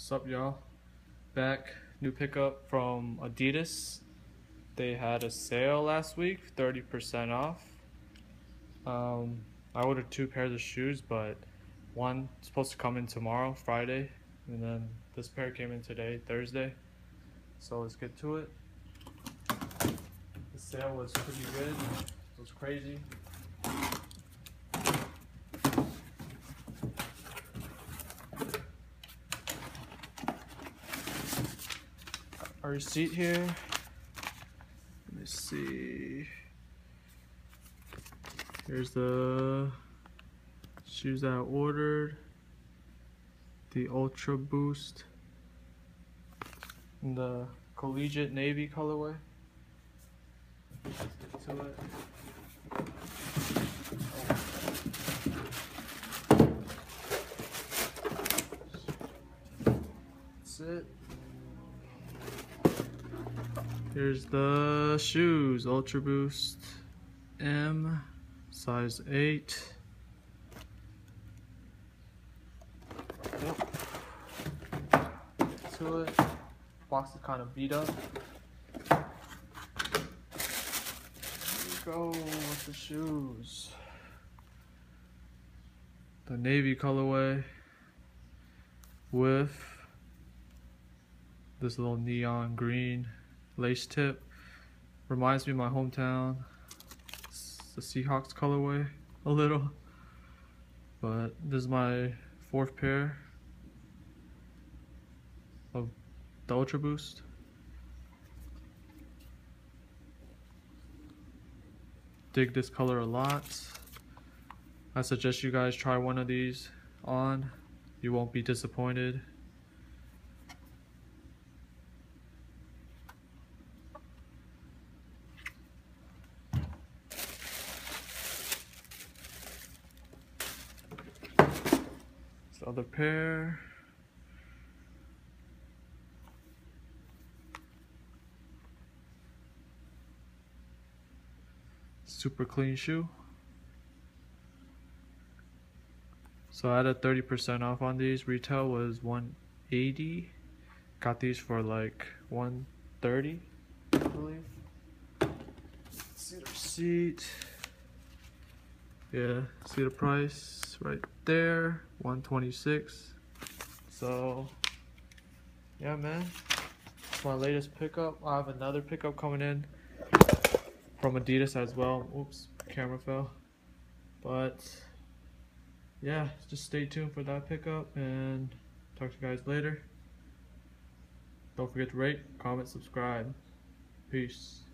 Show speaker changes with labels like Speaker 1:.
Speaker 1: What's up, y'all? Back, new pickup from Adidas. They had a sale last week, 30% off. I ordered 2 pairs of shoes, but one supposed to come in tomorrow, Friday, and then this pair came in today, Thursday. So let's get to it. The sale was pretty good. It was crazy. Our receipt here. Let me see. Here's the shoes that I ordered. The Ultra Boost in the Collegiate navy colorway. Let's get to it. That's it. Here's the shoes, Ultra Boost M, size 8. Yep. To it. Box is kind of beat up. There we go with the shoes. The navy colorway with this little neon green lace tip. Reminds me of my hometown. It's the Seahawks colorway a little, but this is my 4th pair of the Ultra Boost. Dig this color a lot. I suggest you guys try one of these on. You won't be disappointed. This other pair. Super clean shoe. So I had a 30% off on these. Retail was $180. Got these for like $130, I believe. See the receipt. Yeah, see the price right there, $126. So yeah, man, it's my latest pickup. I have another pickup coming in from Adidas as well. Oops, camera fell. But yeah, just stay tuned for that pickup and talk to you guys later. Don't forget to rate, comment, subscribe. Peace.